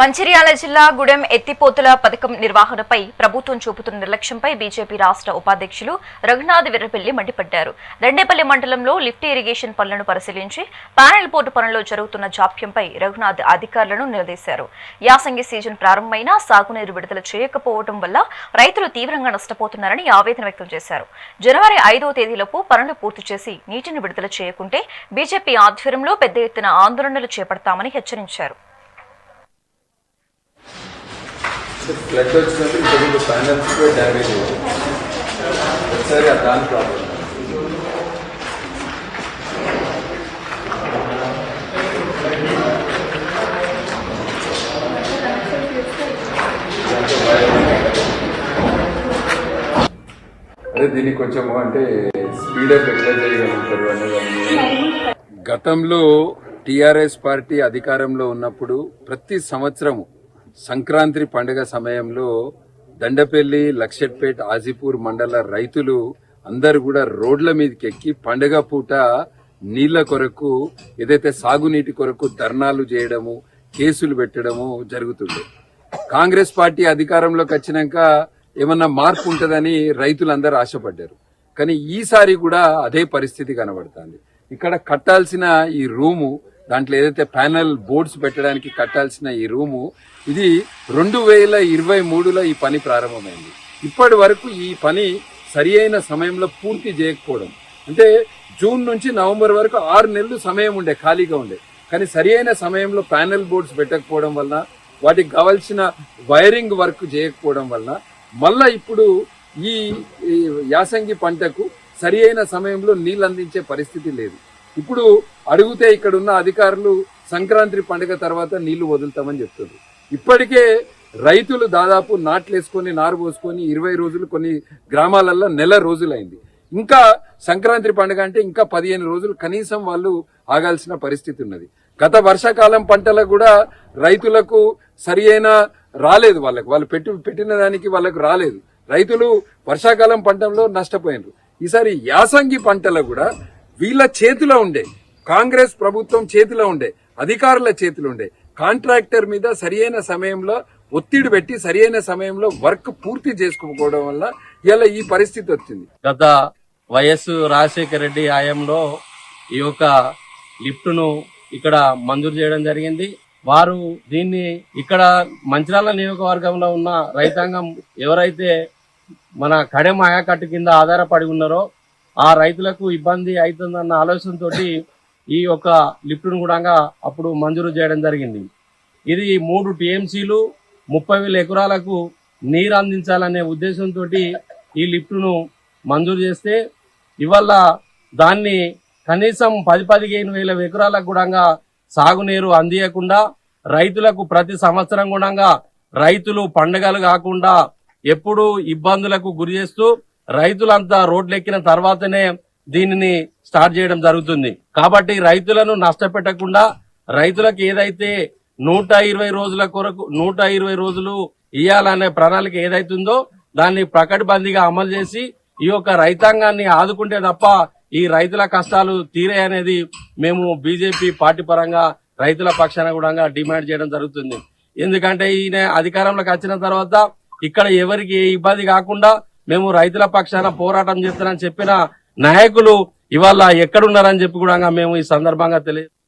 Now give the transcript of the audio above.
మంచిర్యాల జిల్లా గూడెం ఎత్తిపోతుల పథకం నిర్వహణపై ప్రభుత్వం చూపుతున్న నిర్లక్ష్యంపై బీజేపీ రాష్ట్ర ఉపాధ్యక్షులు రఘునాథ్ వీర్రపల్లి మండిపడ్డారు. దండేపల్లి మండలంలో లిఫ్ట్ ఇరిగేషన్ పనులను పరిశీలించి ప్యానెల్ బోర్డు పనుల్లో జరుగుతున్న జాప్యంపై రఘునాథ్ అధికారులను నిలదీశారు. యాసంగి సీజన్ ప్రారంభమైనా సాగునీరు విడుదల చేయకపోవడం వల్ల రైతులు తీవ్రంగా నష్టపోతున్నారని ఆవేదన వ్యక్తం చేశారు. జనవరి 5వ తేదీలోపు పనులు పూర్తి చేసి నీటిని విడుదల చేయకుంటే బీజేపీ ఆధ్వర్యంలో పెద్ద ఎత్తున ఆందోళనలు చేపడతామని హెచ్చరించారు. ఫ్లడ్ వచ్చినప్పుడు ఇంకొక ప్యానల్స్ డ్యామేజ్ ఒకసారి దాని ప్రాబ్లం. అదే దీనికి కొంచెం అంటే స్పీడప్ ఎట్లా చేయగలుగుతారు అనేది. గతంలో టీఆర్ఎస్ పార్టీ అధికారంలో ఉన్నప్పుడు ప్రతి సంవత్సరము సంక్రాంతి పండుగ సమయంలో దండపల్లి, లక్షట్పేట్, ఆజిపూర్ మండల రైతులు అందరు కూడా రోడ్ల మీదకి ఎక్కి పండుగ పూట నీళ్ల కొరకు ఏదైతే సాగునీటి కొరకు ధర్నాలు చేయడము, కేసులు పెట్టడము జరుగుతుంది. కాంగ్రెస్ పార్టీ అధికారంలోకి వచ్చినాక ఏమన్నా మార్పు ఉంటుందని రైతులందరూ ఆశపడ్డారు. కానీ ఈసారి కూడా అదే పరిస్థితి కనబడుతుంది. ఇక్కడ కట్టాల్సిన ఈ రూము, దాంట్లో ఏదైతే ప్యానల్ బోర్డ్స్ పెట్టడానికి కట్టాల్సిన ఈ రూము, ఇది 2023లో ఈ పని ప్రారంభమైంది. ఇప్పటి వరకు ఈ పని సరి అయిన సమయంలో పూర్తి చేయకపోవడం, అంటే జూన్ నుంచి నవంబర్ వరకు 6 నెలలు సమయం ఉండే, ఖాళీగా ఉండే. కానీ సరి అయిన సమయంలో ప్యానల్ బోర్డ్స్ పెట్టకపోవడం వల్ల, వాటికి కావాల్సిన వైరింగ్ వర్క్ చేయకపోవడం వల్ల మళ్ళా ఇప్పుడు ఈ యాసంగి పంటకు సరి అయిన సమయంలో నీళ్ళు అందించే పరిస్థితి లేదు. ఇప్పుడు అడిగితే ఇక్కడ ఉన్న అధికారులు సంక్రాంతి పండుగ తర్వాత నీళ్లు వదులుతామని చెప్తున్నారు. ఇప్పటికే రైతులు దాదాపు నాట్లేసుకొని నారు పోసుకొని 20 రోజులు, కొన్ని గ్రామాలలో నెల రోజులైంది. ఇంకా సంక్రాంతి పండుగ అంటే ఇంకా 15 రోజులు కనీసం వాళ్ళు ఆగాల్సిన పరిస్థితి ఉన్నది. గత వర్షాకాలం పంటలకు కూడా రైతులకు సరి అయిన రాలేదు, వాళ్ళు పెట్టిన దానికి వాళ్ళకు రాలేదు. రైతులు వర్షాకాలం పంటల్లో నష్టపోయినారు. ఈసారి యాసంగి పంటలు కూడా వీళ్ళ చేతిలో ఉండే, కాంగ్రెస్ ప్రభుత్వం చేతిలో ఉండే, అధికారుల చేతిలో ఉండే, కాంట్రాక్టర్ మీద సరియైన సమయంలో ఒత్తిడి పెట్టి సరియైన సమయంలో వర్క్ పూర్తి చేసుకోకపోవడం వల్ల ఇలా ఈ పరిస్థితి వచ్చింది. గత వైఎస్ రాజశేఖర రెడ్డి హయాంలో ఈ యొక్క లిఫ్ట్ ను ఇక్కడ మంజూరు చేయడం జరిగింది. వారు దీన్ని ఇక్కడ మంచిర్యాల నియోజకవర్గంలో ఉన్న రైతాంగం ఎవరైతే మన కడెం ఆయకట్టు కింద ఆధారపడి ఉన్నారో ఆ రైతులకు ఇబ్బంది అవుతుందన్న ఆలోచనతో ఈ యొక్క లిఫ్ట్ను కూడా అప్పుడు మంజూరు చేయడం జరిగింది. ఇది 3 టీఎంసీలు 30,000 ఎకరాలకు నీరు అందించాలనే ఉద్దేశంతో ఈ లిఫ్ట్ను మంజూరు చేస్తే ఇవాళ దాన్ని కనీసం 10-15,000 ఎకరాలకు కూడా సాగునీరు అందియకుండా రైతులకు ప్రతి సంవత్సరం కూడా రైతులు పండుగలు కాకుండా ఎప్పుడు ఇబ్బందులకు గురి చేస్తూ రైతులంతా రోడ్లెక్కిన తర్వాతనే దీనిని స్టార్ట్ చేయడం జరుగుతుంది. కాబట్టి రైతులను నష్టపెట్టకుండా రైతులకు ఏదైతే 120 రోజుల కొరకు 120 రోజులు ఇయ్యాలనే ప్రణాళిక ఏదైతుందో దాన్ని ప్రకటబందీగా అమలు చేసి ఈ యొక్క రైతాంగాన్ని ఆదుకుంటే తప్ప ఈ రైతుల కష్టాలు తీరే అనేది మేము బీజేపీ పార్టీ పరంగా రైతుల పక్షాన కూడా డిమాండ్ చేయడం జరుగుతుంది. ఎందుకంటే ఈయన అధికారంలోకి వచ్చిన తర్వాత ఇక్కడ ఎవరికి ఏ ఇబ్బంది కాకుండా మేము రైతుల పక్షాన పోరాటం చేస్తానని చెప్పిన నాయకులు ఇవాళ ఎక్కడున్నారని చెప్పి కూడా మేము ఈ సందర్భంగా తెలియదు.